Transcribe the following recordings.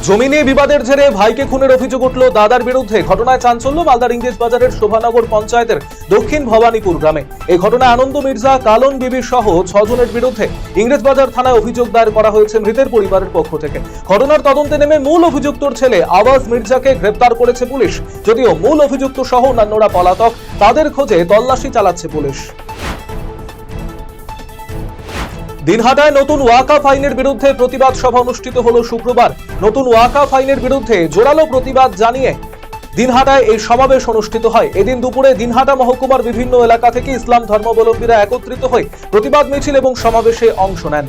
জমি নিয়ে বিবাদের জেরে ভাইকে খুনের অভিযোগ উঠল দাদার বিরুদ্ধে। ঘটনায় চাঞ্চল্য মালদার ইংরেজ বাজারের শোভানগর পঞ্চায়েতের দক্ষিণ ভবানীপুর গ্রামে। এই ঘটনায় আনন্দ মির্জা, কালন বিবি সহ 6 জনের বিরুদ্ধে ইংরেজ বাজার থানায় অভিযোগ দায়ের করা হয়েছে মৃতের পরিবারের পক্ষ থেকে। ঘটনার তদন্তে নেমে মূল অভিযুক্তর ছেলে আওয়াজ মির্জাকে গ্রেপ্তার করেছে পুলিশ। যদিও মূল অভিযুক্ত সহ অন্যান্যরা পলাতক, তাদের খোঁজে তল্লাশি চালাচ্ছে পুলিশ। দিনহাটায় নতুন ওয়াকফ আইনের বিরুদ্ধে প্রতিবাদ সভা অনুষ্ঠিত হলো শুক্রবার। নতুন ওয়াকফ আইনের বিরুদ্ধে জোরালো প্রতিবাদ জানিয়ে দিনহাটায় এই সমাবেশ অনুষ্ঠিত হয়। এদিন দুপুরে দিনহাটা মহকুমার বিভিন্ন এলাকা থেকে ইসলাম ধর্মাবলম্বীরা একত্রিত হয়ে প্রতিবাদ মিছিল এবং সমাবেশে অংশ নেন।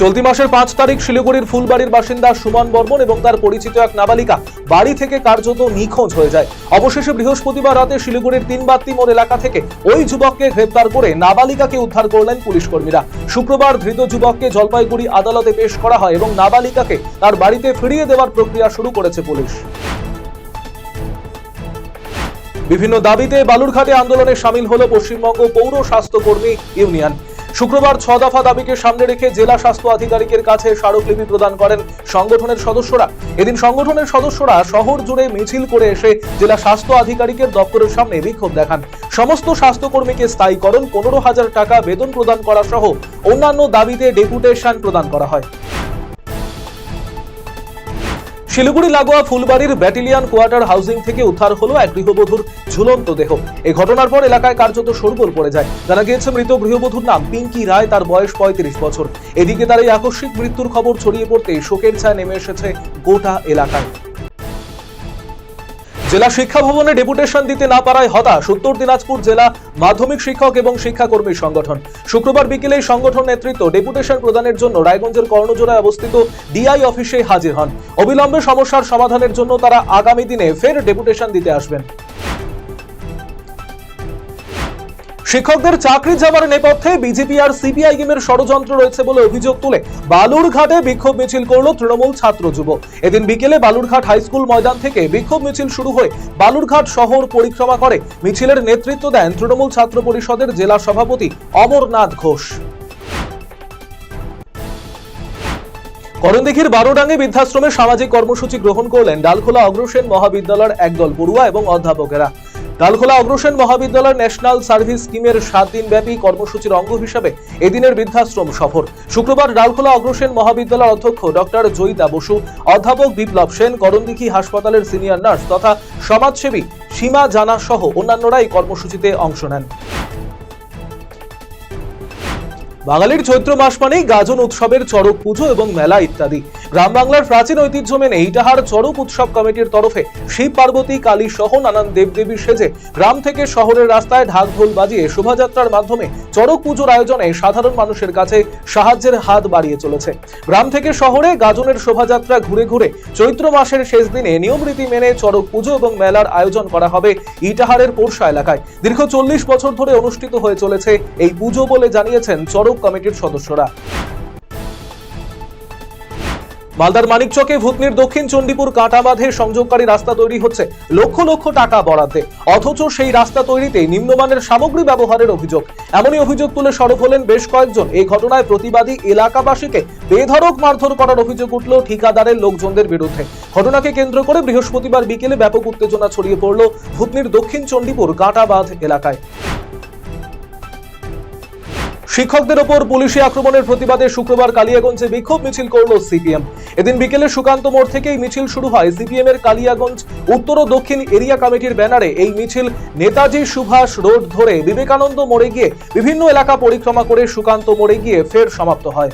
চলতি মাসের 5 তারিখ শিলিগুড়ির ফুলবাড়ির বাসিন্দা সুমন বর্মন এবং তার পরিচিত এক নাবালিকা বাড়ি থেকে কার্যত নিখোঁজ হয়ে যায়। অবশেষে বৃহস্পতিবার রাতে শিলিগুড়ির 3 বাত্তি মোড় এলাকা থেকে ওই যুবককে গ্রেপ্তার করে নাবালিকাকে উদ্ধার করলেন পুলিশ কর্মীরা। শুক্রবার ধৃত যুবককে জলপাইগুড়ি আদালতে পেশ করা হয় এবং নাবালিকাকে তার বাড়িতে ফিরিয়ে দেওয়ার প্রক্রিয়া শুরু করেছে পুলিশ। বিভিন্ন দাবিতে বালুরঘাটে আন্দোলনে সামিল হলো পশ্চিমবঙ্গ পৌর স্বাস্থ্যকর্মী ইউনিয়ন। শুক্রবার 6 দফা দাবিকে সামনে রেখে জেলা স্বাস্থ্য আধিকারিকের কাছে স্মারকলিপি প্রদান করেন সংগঠনের সদস্যরা। এদিন সংগঠনের সদস্যরা শহর জুড়ে মিছিল করে এসে জেলা স্বাস্থ্য আধিকারিকের দপ্তরের সামনে বিক্ষোভ দেখান। সমস্ত স্বাস্থ্যকর্মীকে স্থায়ীকরণ, 15,000 টাকা বেতন প্রদান করা সহ অন্যান্য দাবিতে ডেপুটেশন প্রদান করা হয়। শিলিগুড়ি লাগোয়া ফুলবাড়ির ব্যাটালিয়ন কোয়ার্টার হাউজিং থেকে উদ্ধার হলো এক গৃহবধূর ঝুলন্ত দেহ। এই ঘটনার পর এলাকায় কার্যত শোরগোল পড়ে যায়। জানা গিয়েছে মৃত গৃহবধূর নাম পিঙ্কি রায়, তার বয়স 35 বছর। এদিকে তার এই আকস্মিক মৃত্যুর খবর ছড়িয়ে পড়তে শোকের ছায়া নেমে এসেছে গোটা এলাকায়। জেলা শিক্ষা ভবনে ডেপুটেশন দিতে না পারায় হতাশ উত্তর দিনাজপুর জেলা মাধ্যমিক শিক্ষক এবং শিক্ষাকর্মী সংগঠন। শুক্রবার বিকেলে সংগঠন নেতৃত্ব ডেপুটেশন প্রদানের জন্য রায়গঞ্জের কর্ণজোড়ায় অবস্থিত ডিআই অফিসে হাজির হন। অবিলম্বে সমস্যার সমাধানের জন্য তারা আগামী দিনে ফের ডেপুটেশন দিতে আসবেন। শিক্ষকদের চাকরি যাওয়ার নেপথ্যে বিজেপি আর সিপিআইএম এর ষড়যন্ত্র রয়েছে বলে অভিযোগ তুলে বালুরঘাটে বিক্ষোভ মিছিল করল তৃণমূল ছাত্র যুব। এদিন বিকেলে বালুরঘাট হাই স্কুল ময়দান থেকে বিক্ষোভ মিছিল শুরু হয়ে বালুরঘাট শহর পরিক্রমা করে। মিছিলের নেতৃত্ব দেন তৃণমূল ছাত্র পরিষদের জেলা সভাপতি অমরনাথ ঘোষ। করণদিঘির বারোডাঙ্গি বৃদ্ধাশ্রমে সামাজিক কর্মসূচি গ্রহণ করলেন ডালখোলা অগ্রসেন মহাবিদ্যালয়ের একদল পড়ুয়া এবং অধ্যাপকেরা। ডালখোলা অগ্রসেন মহাবিদ্যালয়ের ন্যাশনাল সার্ভিস স্কিমের 7 দিন ব্যাপী কর্মসূচির অঙ্গ হিসাবে এদিনের বৃদ্ধাশ্রম সফর। শুক্রবার ডালখোলা অগ্রসেন মহাবিদ্যালয়ের অধ্যক্ষ ডক্টর জয়িতা বসু, অধ্যাপক বিপ্লব সেন, করণদিঘি হাসপাতালের সিনিয়র নার্স তথা সমাজসেবী সীমা জানা সহ অন্যান্যরা এই কর্মসূচিতে অংশ নেন। বাঙালির চৈত্র মাস মানেই গাজন উৎসবের চড়ক পুজো এবং মেলা ইত্যাদি। গ্রাম বাংলার প্রাচীন ঐতিহ্য মেনে ইটাহার চড়ক উৎসব কমিটির তরফে শিব, পার্বতী, কালী সহ নানান দেবদেবীর সেজে গ্রাম থেকে শহরের রাস্তায় ঢাক ঢোল বাজিয়ে শোভাযাত্রার মাধ্যমে চড়ক পুজোর আয়োজনে সাধারণ মানুষের কাছে সাহায্যের হাত বাড়িয়ে চলেছে। গ্রাম থেকে শহরে গাজনের শোভাযাত্রা ঘুরে ঘুরে চৈত্র মাসের শেষ দিনে নিয়মরীতি মেনে চড়ক পুজো এবং মেলার আয়োজন করা হবে ইটাহারের পোরশা এলাকায়। দীর্ঘ 40 বছর ধরে অনুষ্ঠিত হয়ে চলেছে এই পুজো বলে জানিয়েছেন চড়ক কমিটির সদস্যরা। মালদার মানিকচকে ভূতনির দক্ষিণ চণ্ডীপুর কাঁটা বাঁধে সংযোগকারী রাস্তা তৈরি হচ্ছে লক্ষ লক্ষ টাকা বরাদ্দে, অথচ সেই রাস্তা তৈরিতে নিম্নমানের সামগ্রী ব্যবহারের অভিযোগ। এমনই অভিযোগ তুলে সরব হলেন বেশ কয়েকজন। এই ঘটনায় প্রতিবাদী এলাকাবাসীকে বেধড়ক মারধর করার অভিযোগ উঠল ঠিকাদারের লোকজনদের বিরুদ্ধে। ঘটনাকে কেন্দ্র করে বৃহস্পতিবার বিকেলে ব্যাপক উত্তেজনা ছড়িয়ে পড়ল ভূতনির দক্ষিণ চণ্ডীপুর কাঁটা বাঁধ এলাকায়। শিক্ষকদের ওপর পুলিশি আক্রমণের প্রতিবাদে শুক্রবার কালিয়াগঞ্জে বিক্ষোভ মিছিল করল সিপিএম। এদিন বিকেলে সুকান্ত মোড় থেকেই মিছিল শুরু হয়। সিপিএম এর কালিয়াগঞ্জ উত্তর ও দক্ষিণ এরিয়া কমিটির ব্যানারে এই মিছিল নেতাজি সুভাষ রোড ধরে বিবেকানন্দ মোড়ে গিয়ে বিভিন্ন এলাকা পরিক্রমা করে সুকান্ত মোড়ে গিয়ে ফের সমাপ্ত হয়।